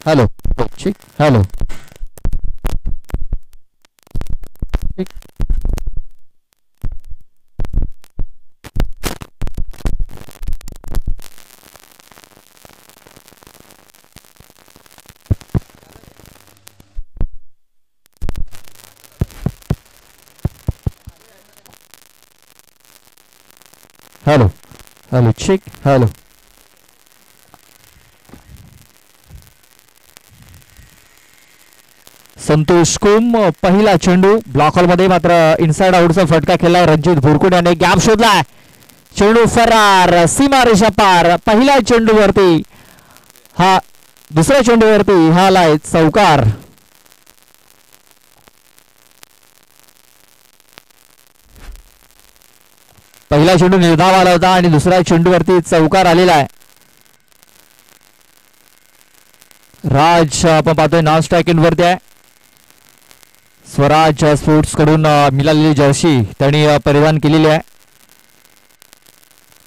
Hello ठीक hello hello hello ठीक hello Santosh कुम पहिला चेंडू ब्लॉक हॉल मध्ये मात्र इनसाइड आउटचा फटका केलाय रणजित भुरकुड याने गॅप शोधलाय चेंडू फरार सीमारेषा पार पहिल्या चेंडूवरती हा दुसऱ्या चेंडूवरती हा आलाय चौकार पहिला चेंडू निर्धाव आला होता आणि दुसऱ्या चेंडूवरती चौकार आलेला आहे राज आपण पाहतोय नॉन स्ट्रायक इन वरती आहे स्वराज स्पोर्ट्स कडून मिळालेली जर्सी त्यांनी परिधान केलेली आहे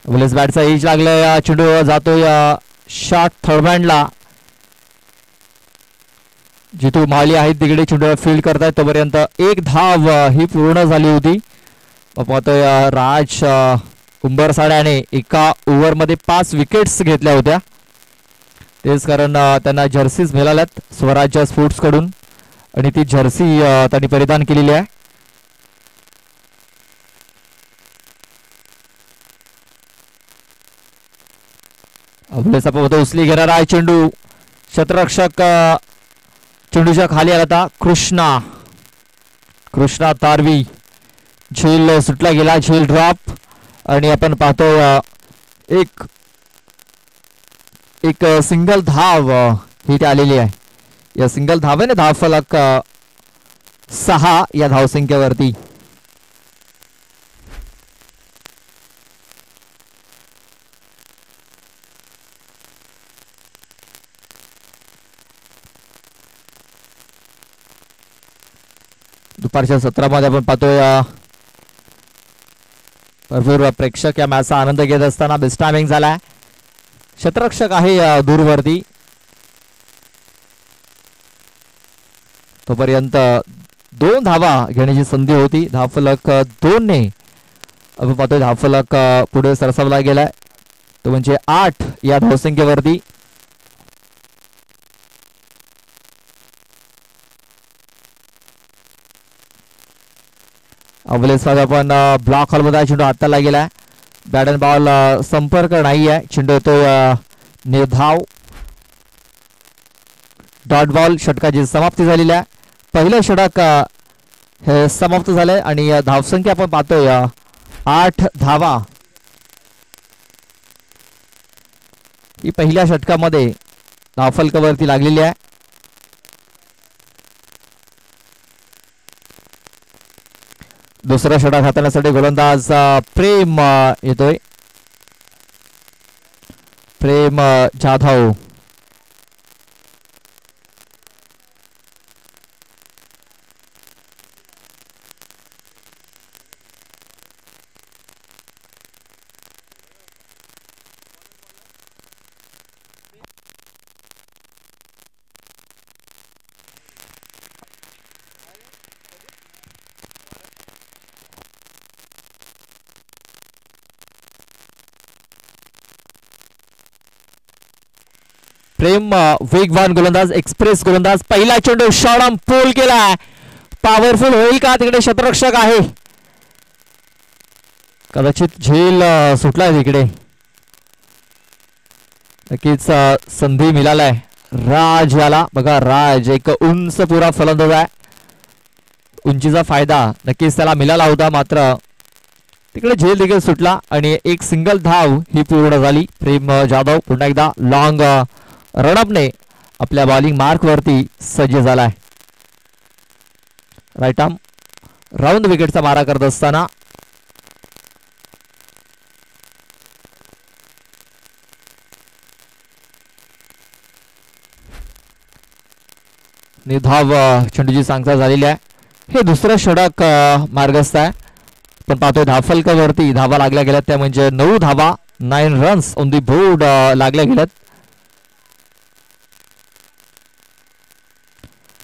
बुलेस बॅटचा एज लागलाय चेंडू जातोय शॉट थर्डबँडला जिथून माली आहेत तिकडे चेंडू फील्ड करतायत तोपर्यंत एक धाव ही पूर्ण झाली होती पाहतोय राज कुंभरसाड्याने एका ओव्हरमध्ये 5 विकेट्स घेतल्या होत्या तेच कारण त्यांना जर्सीज मिळाल्यात स्वराज्य स्पोर्ट्स कडून आणि ती जर्सी त्यांनी परिधान केलेली आहे उचली घेणारा आहे चेंडू क्षेत्ररक्षक चेंडूच्या खाली आला होता कृष्णा तारवी झेल सुटला गेला झेल ड्रॉप आणि आपण पाहतोय एक सिंगल धाव ही ते आलेली आहे या सिंगल धावेने धाव फलक 6 या धावसंख्येवरती दुपारच्या सत्रामध्ये आपण पाहतोय भरपूर प्रेक्षक या मॅचचा आनंद घेत असताना बेस्ट टायमिंग झालाय क्षेत्ररक्षक आहे दूरवरती तोपर्यंत 2 धावा घेण्याची संधी होती धावफलक 2 ने आपण पाहतोय धावफलक पुढे सरसावला गेलाय तो म्हणजे 8 या धावसंख्येवरती अवलेस आपण ब्लॉक हॉल मध्ये चेंडू हाताला गेलाय बॅट अँड बॉल संपर्क नाही आहे चेंडू तो निर्धाव डॉट बॉल षटकाची समाप्ती झालेली आहे पहिलं षटक हे समाप्त झालंय आणि धावसंख्या आपण पाहतोय 8 धावा ही पहिल्या षटकामध्ये धावफलकावरती लागलेली आहे दुसरा षटक हाताळण्यासाठी गोलंदाज प्रेम येतोय प्रेम जाधव प्रेम वेगवान गोलंदाज एक्सप्रेस गोलंदाज पहिला चेंडू शॉर्ट पोल केलाय पॉवरफुल होईल का तिकडे क्षेत्ररक्षक आहे कदाचित झेल सुटलाय तिकडे नक्कीच संधी मिळालाय राज याला बघा राज एक उंच पुरा फलंदाज आहे उंचीचा फायदा नक्कीच त्याला मिळाला होता मात्र तिकडे झेल देखील सुटला आणि एक सिंगल धाव ही पूर्ण झाली प्रेम जाधव पुन्हा एकदा लॉंग रनअपने आपल्या बॉलिंग मार्क वरती सज्ज झालाय राईट आर्म राऊंड विकेटचा मारा करत असताना निधाव चेंडूची सांगता झालेली आहे हे दुसरं षटक मार्गस्थ आहे पण पाहतोय धावफलकावरती धावा लागल्या गेल्यात त्या म्हणजे 9 धावा 9 रन्स ऑन दी बोर्ड लागल्या गेल्यात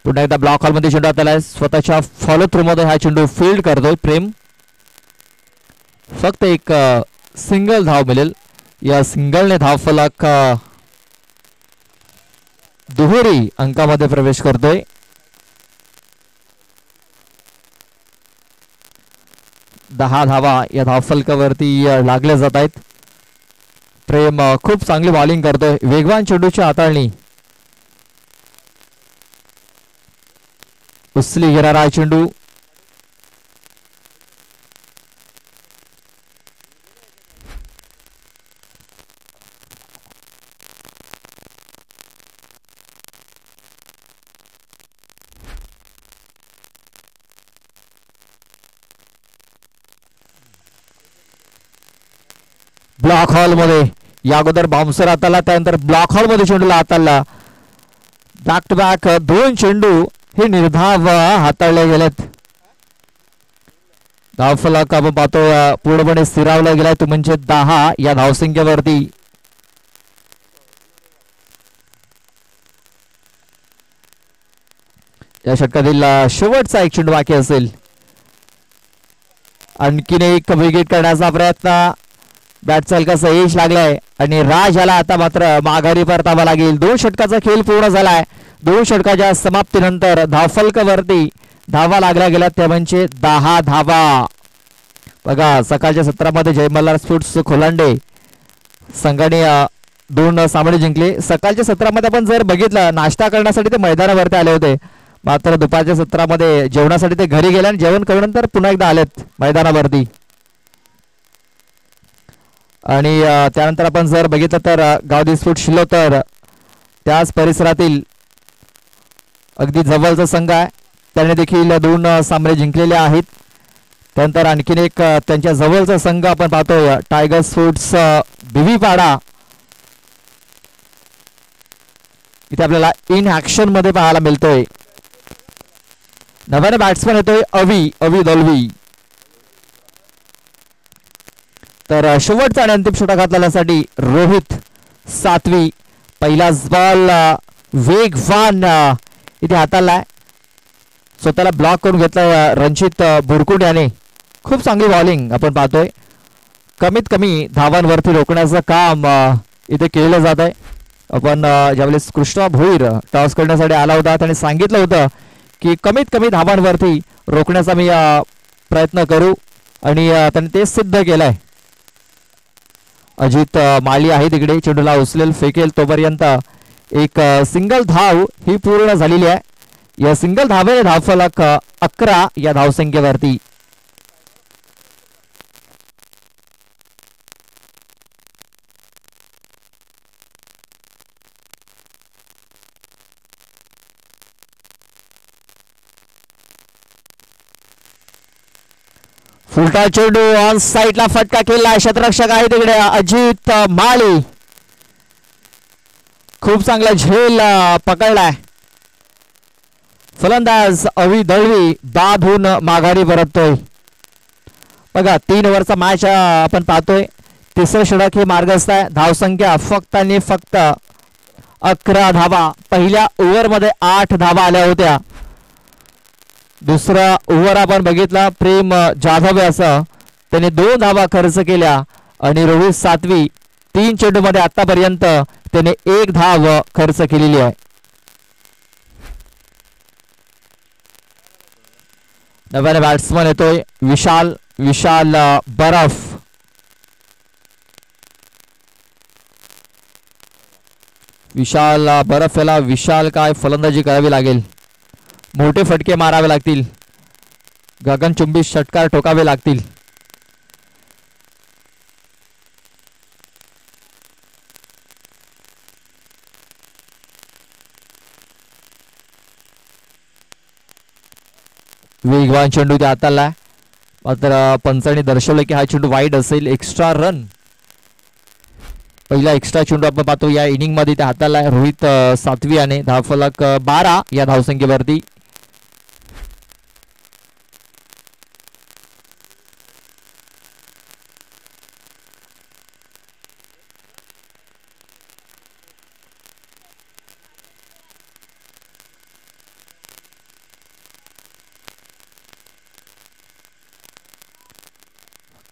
पुन्हा एकदा ब्लॉक हॉल मध्ये चेंडू हाताला स्वतःच्या फॉलो थ्रू मध्ये हा चेंडू फील्ड करतोय प्रेम. फक्त एक सिंगल धाव मिळेल. या सिंगलने धावफलक दुहेरी अंकामध्ये प्रवेश करतोय. दहा धावा या धावफलकावरती लागल्या जात आहेत. प्रेम खूप चांगली बॉलिंग करतोय. वेगवान चेंडूची हाताळणी. उचली घेणारा चेंडू. ब्लॉक हॉल मध्ये या अगोदर बाउन्सर हाताला, त्यानंतर ब्लॉक हॉल मध्ये चेंडूला हाताळला. बॅक टू बॅक दोन चेंडू हे निर्धाव हाताळले गेलेत. धावफलक आपण पाहतो पूर्णपणे स्थिरावला गेलाय तो म्हणजे 10 या धावसंख्येवरती. या षटकातील शेवटचा एक चेंडू बाकी असेल. आणखीन एक विकेट करण्याचा प्रयत्न. बॅट चालकाचा यश लागलाय आणि राज याला आता मात्र माघारी परतावा लागेल. 2 षटकाचा खेळ पूर्ण झालाय. 2 षटकाच्या समाप्तीनंतर धावफलकावरती धावा लागल्या गेल्या त्या म्हणजे 10 धावा. बघा सकाळच्या सत्रामध्ये जय मल्हार स्पोर्ट्स खोलांडे संघाने 2 सामने जिंकले. सकाळच्या सत्रामध्ये आपण जर बघितलं नाश्ता करण्यासाठी ते मैदानावरती आले होते, मात्र दुपारच्या सत्रामध्ये जेवणासाठी ते घरी गेले आणि जेवण करूनंतर पुन्हा एकदा आलेत मैदानावरती. आणि त्यानंतर आपण जर बघितलं तर गावदी स्फोट शिलोतर त्याच परिसरातील अगदी जवळचा संघ आहे, त्याने देखील 2 सामने जिंकलेले आहेत. त्यानंतर आणखीन एक त्यांच्या जवळचा संघ आपण पाहतोय टायगर स्पोर्ट्स बिवीपाडा. इथे आपल्याला इन ऍक्शन मध्ये पाहायला मिळतोय. नव्याने बॅट्समन येतोय अवी दलवी. तर शेवटचा आणि अंतिम षटक घातल्यासाठी रोहित सातवी. पहिलाच बॉल वेगवान इथे हाताळलाय. स्वतःला ब्लॉक करून घेतलाय रणजित बुरकुट याने. खूप चांगली बॉलिंग आपण पाहतोय. कमीत कमी धावांवरती रोखण्याचं काम इथे केलं जात आहे. आपण ज्यावेळेस कृष्णा भोईर टॉस करण्यासाठी आला होता त्याने सांगितलं होतं की कमीत कमी धावांवरती रोखण्याचा मी प्रयत्न करू आणि त्याने ते सिद्ध केलंय. अजित माळी आहे तिकडे, चेंडूला उचलेल फेकेल तोपर्यंत एक सिंगल धाव ही पूर्ण झालेली आहे. या सिंगल धावेने धावफलक 11 या धावसंख्येवरती. फुलटा चेंडू ऑन साइडला फटका केला. क्षेत्ररक्षक आहे तिकडे अजित माळी. खूप चांगला झेल पकडलाय. फलंदाज अवी दळवी दाधून माघारी परततोय. बघा 3 ओव्हरचा मॅच आपण पाहतोय. तिसरं षटक हे मार्गस्थ आहे. धावसंख्या फक्त आणि फक्त 11 धावा. पहिल्या ओव्हरमध्ये 8 धावा आल्या होत्या. दुसरा ओव्हर आपण बघितला प्रेम जाधव असं त्याने 2 धावा खर्च केल्या आणि रोहित सातवी 3 चेंडू मध्ये आतापर्यंत त्याने 1 धाव खर्च केलेली आहे. नव्याने बॅट्समन येतोय विशाल बरफ. विशाल बरफ याला विशाल काय फलंदाजी करावी लागेल. मोठे फटके मारावे लागतील. गगनचुंबी षटकार ठोकावे लागतील. वेगवान चेंडू ते हाताळलाय, मात्र पंचाने दर्शवलं की हा चेंडू वाईड असेल. Extra run. पहिला एक्स्ट्रा चेंडू आपण पाहतो या इनिंग मध्ये ते हाताळलाय रोहित सातवी याने. धावफलक 12 या धावसंख्येवरती.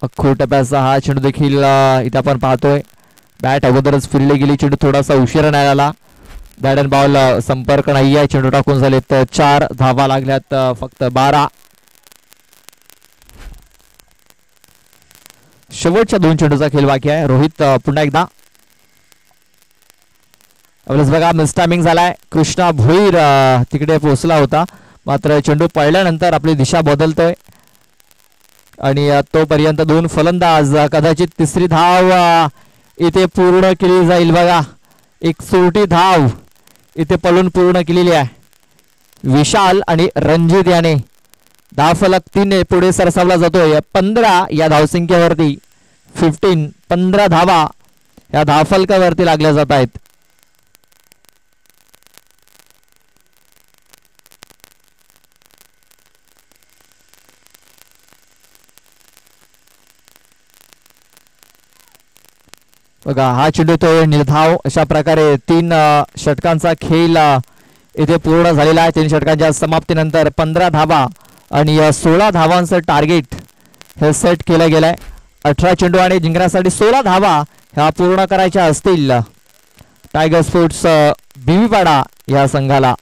टप्प्याचा हा चेंडू देखील इथे आपण पाहतोय. बॅट अगोदरच फिरली गेली, चेंडू थोडासा उशिरा नाही आला. बॅट अँड बॉल संपर्क नाही आहे. चेंडू टाकून झालेत 4 धावा लागल्यात फक्त 12. शेवटच्या 2 चेंडूचा खेळ बाकी आहे. रोहित पुन्हा एकदा आपल्यास बघा मिस टायमिंग झालाय. कृष्णा भोईर तिकडे पोहोचला होता, मात्र चेंडू पडल्यानंतर आपली दिशा बदलतोय आणि तोपर्यंत 2 फलंदाज. कदाचित तिसरी धाव इथे पूर्ण केली जाईल. बघा एक सोटी धाव इथे पळून पूर्ण केलेली आहे. विशाल आणि रणजित याने धावफलक 3 पुढे सरसावला जातोय. 15 या धावसंख्येवरती 15 धावा या धावफलकावरती लागल्या जात आहेत. बघा हा चेंडू तो निर्धाव. अशा प्रकारे 3 षटकांचा खेळ इथे पूर्ण झालेला आहे. 3 षटकांच्या समाप्तीनंतर 15 धावा आणि 16 धावांचं टार्गेट हे सेट केलं गेलंय. 18 चेंडू आणि जिंकण्यासाठी 16 धावा ह्या पूर्ण करायच्या असतील टायगर स्पोर्ट्स बीबीपाडा या संघाला.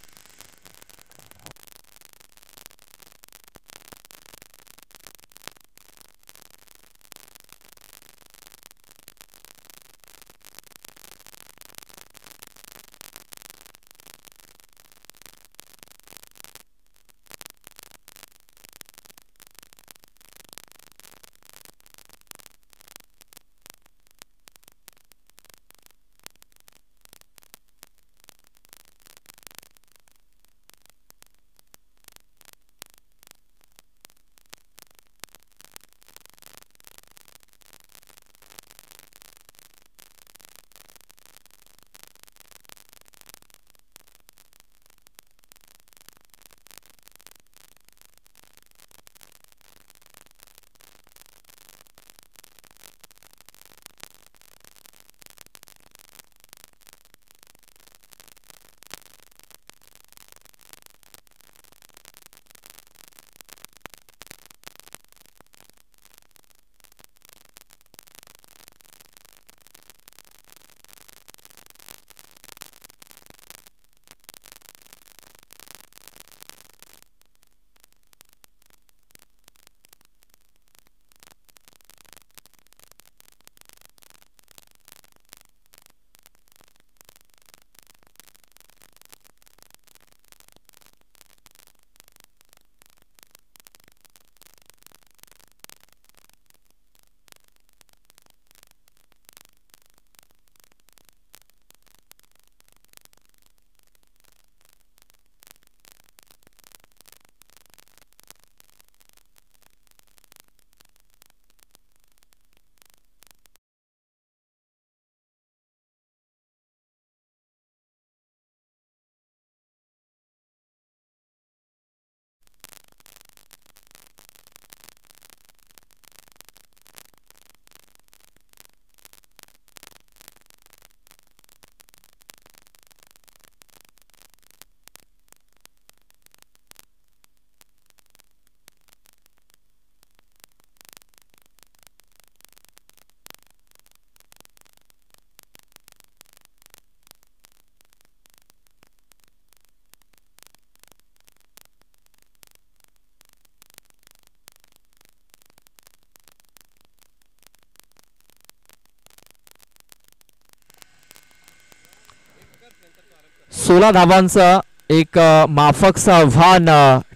सोळा धावांचं एक माफकचं आव्हान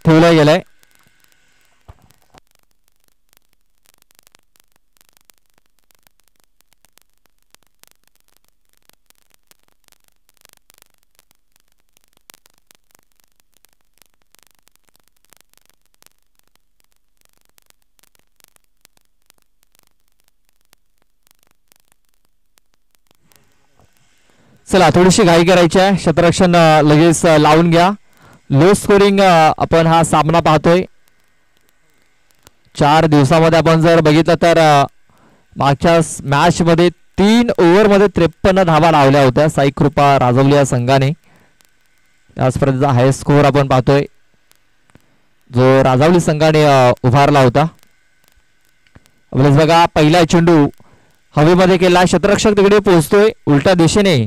ठेवलं गेलंय. चला थोडीशी घाई करायची आहे. क्षेत्ररक्षण लगेच लावून घ्या. लो स्कोरिंग आपण हा सामना पाहतोय. 4 दिवसामध्ये आपण जर बघितलं तर मागच्या मॅच मध्ये 3 ओव्हरमध्ये 53 धावा लावल्या होत्या साई कृपा राजवली या संघाने. आजपर्यंतचा हायेस्ट स्कोअर आपण पाहतोय जो राजावली संघाने उभारला होता. आपल्याला बघा पहिला चेंडू हवेमध्ये केला, क्षेत्ररक्षक तिकडे पोहोचतोय उलट्या दिशेने,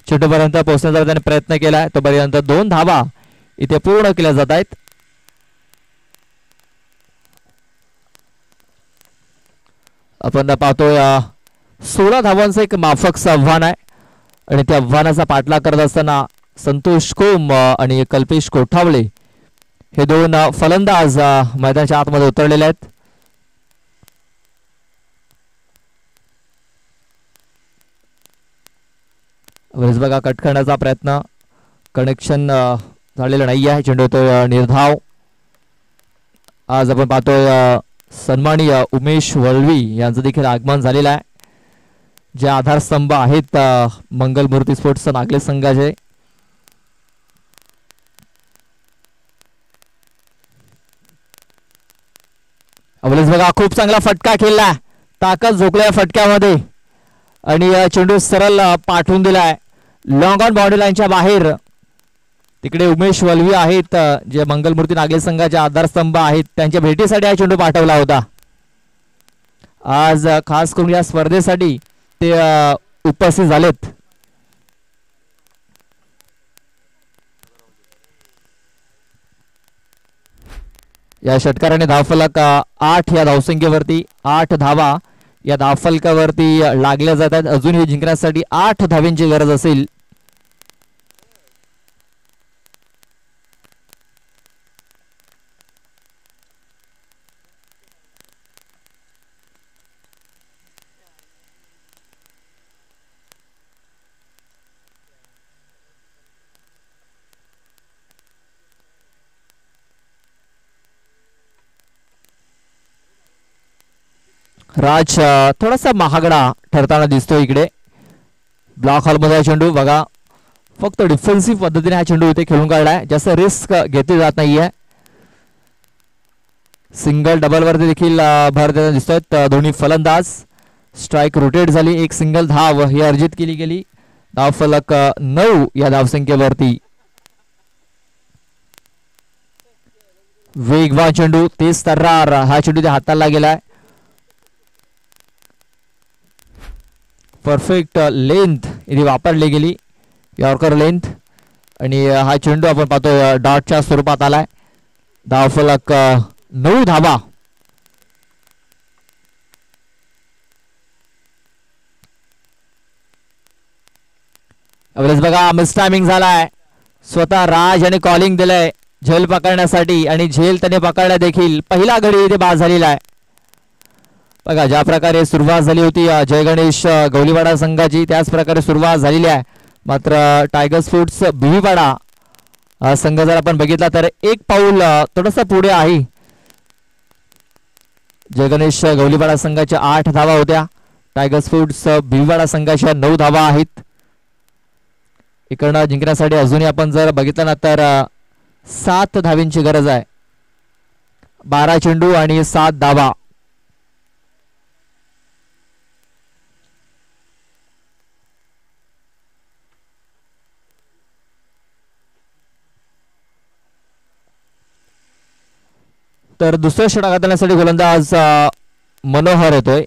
चेंडूपर्यंत पोहोचण्याचा त्याने प्रयत्न केला, तोपर्यंत 2 धावा इथे पूर्ण केल्या जात आहेत. आपण पाहतोय 16 धावांचं एक माफकचं आव्हान आहे आणि त्या आव्हानाचा पाठलाग करत असताना संतोष कोम आणि कल्पेश कोठावळे हे 2 फलंदाज मैदानाच्या आतमध्ये उतरलेले आहेत. बघा कट करण्याचा प्रयत्न, कनेक्शन झालेलं नाही आहे, चेंडू तो निर्धाव. आज आपण पाहतोय सन्माननीय उमेश वळवी यांचं देखील आगमन झालेलं आहे, जे आधारस्तंभ आहेत मंगलमूर्ती स्पोर्ट्स नागले संघाचे. अवलेच बघा खूप चांगला फटका खेळला, ताकद झोकल्या फटक्यामध्ये आणि चेंडू सरळ पाठवून दिलाय लॉंग ऑन बाउंड्री लाईनच्या बाहेर. तिकडे उमेश वलवी आहेत जे मंगलमूर्ती नागले संघाचे आधारस्तंभ आहेत, त्यांच्या भेटीसाठी हा चेंडू पाठवला होता. आज खास करून या स्पर्धेसाठी ते उपस्थित झालेत. या षटकाराने धावफलक 8 या धावसंख्येवरती 8 धावा या धावफलकावरती लागल्या जातात. अजूनही जिंकण्यासाठी 8 धावांची गरज असेल. राज थोडासा महागडा ठरताना दिसतो. इकडे ब्लॉक हॉलमध्ये चेंडू बघा, फक्त डिफेन्सिव्ह पद्धतीने हा चेंडू इथे खेळून काढलाय, जास्त रिस्क घेतली जात नाहीये. सिंगल डबल वरती देखील भर देताना दिसतोय दोन्ही फलंदाज. स्ट्राईक रोटेट झाली, एक सिंगल धाव ही अर्जित केली गेली. धाव फलक 9 या धावसंख्येवरती. वेगवान चेंडू, तेज तर्रार हा चेंडू त्या हाताला गेलाय. परफेक्ट लेंथ इथे वापरली गेली, यॉर्कर लेंथ, आणि हा चेंडू आपण पाहतो डॉटच्या स्वरूपात आलाय. धाव फलक 9 धावा. बघा मिस टायमिंग झालाय. स्वतः राज याने कॉलिंग दिलंय झेल पकडण्यासाठी आणि झेल त्याने पकडला देखील. पहिला गडी इथे बाद झालेला आहे. बघा ज्या प्रकारे सुरुवात झाली होती जय गणेश गवलीवाडा संघाची, त्याच प्रकारे सुरुवात झालेली आहे. मात्र टायगर स्पोर्ट्स भिवीवाडा संघ जर आपण बघितला तर एक पाऊल थोडंसं पुढे आहे. जय गणेश गवलीवाडा संघाच्या 8 धावा होत्या, टायगर स्पोर्ट्स भिवीवाडा संघाच्या 9 धावा आहेत. इकडनं जिंकण्यासाठी अजूनही आपण जर बघितलं ना तर 7 धावींची गरज आहे. 12 चेंडू आणि 7 धावा. तर दुसऱ्या षटकात आणण्यासाठी गोलंदाज मनोहर येतोय.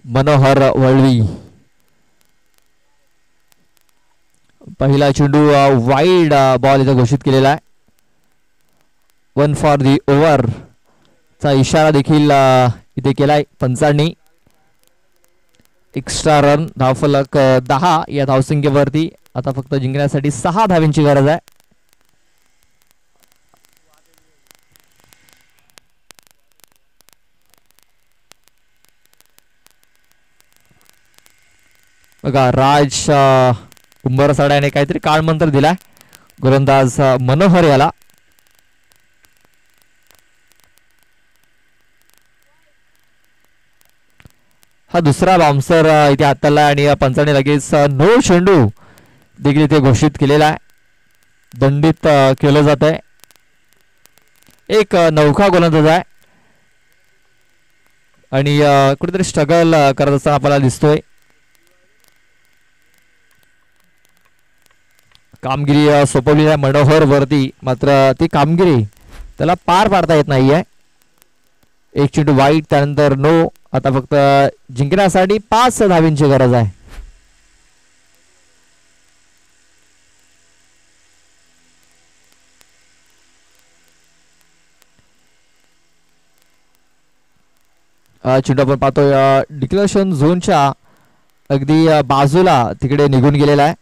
मनोहर वळवी. पहिला चेंडू वाईड बॉल इथे घोषित केलेला आहे. 1 फॉर दी ओव्हर चा इशारा देखील इथे केलाय पंचांनी. एक्स्ट्रा रन, धावफलक 10 या धावसंख्येवरती. आता फक्त जिंकण्यासाठी 6 धावांची गरज आहे. बघा राज कुंभारसाडा याने काहीतरी काळ मंत्र दिलाय गोलंदाज मनोहर याला. हा दुसरा बाउन्सर इथे हाताला आणि पंचाने लगेच 9 चेंडू देखील इथे घोषित केलेला आहे. दंडित केलं जात आहे. एक नौका गोलंदाज आहे आणि कुठेतरी स्ट्रगल करत असताना आपल्याला दिसतोय. कामगिरी सोपवलेली आहे मनोहर वरती, मात्र ती कामगिरी त्याला पार पाडता येत नाहीये. एक चेंडू वाईट, त्यानंतर नो. आता फक्त जिंकण्यासाठी 5 धावींची गरज आहे. चेंडू आपण पाहतोय डिक्लेरेशन झोनच्या अगदी बाजूला तिकडे निघून गेलेला आहे.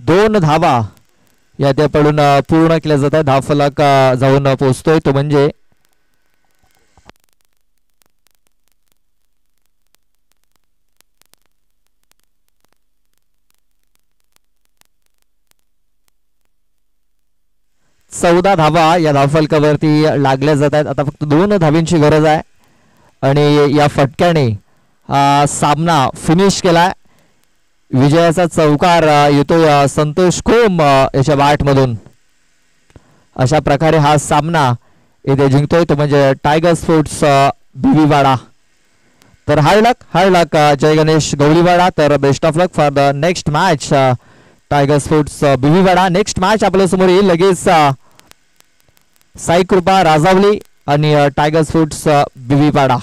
2 धावा या त्या पडून पूर्ण केल्या जात आहे. धावफलक जाऊन पोहोचतोय तो म्हणजे चौदा धावा या धावफलकावरती लागल्या जात आहेत. आता फक्त 2 धावींची गरज आहे आणि या फटक्याने हा सामना फिनिश केलाय. विजयाचा चौकार येतोय संतोष खोम याच्या बॅट मधून. अशा प्रकारे हा सामना इथे जिंकतोय तो म्हणजे टायगर स्पोर्ट्स भिवीवाडा. तर हार्ड लक जय गणेश गवळीवाडा. तर best of luck for the next match tiger sports Bhiviwada. Next match आपल्या समोर येईल लगेच. साई कृपा राजावली आणि टायगर स्पोर्ट्स भिवीवाडा.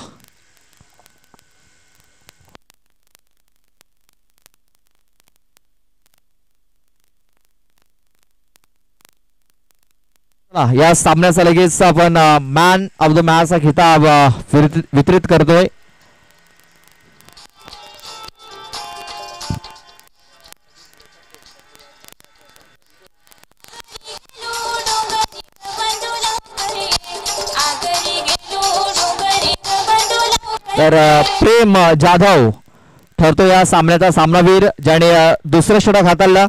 या सामन्याचा लगेच आपण मॅन ऑफ द मॅच चा खिताब वितरित करतोय. तर प्रेम जाधव ठरतो या सामन्याचा सामनावीर, ज्याने दुसरं षटक हाताळलं.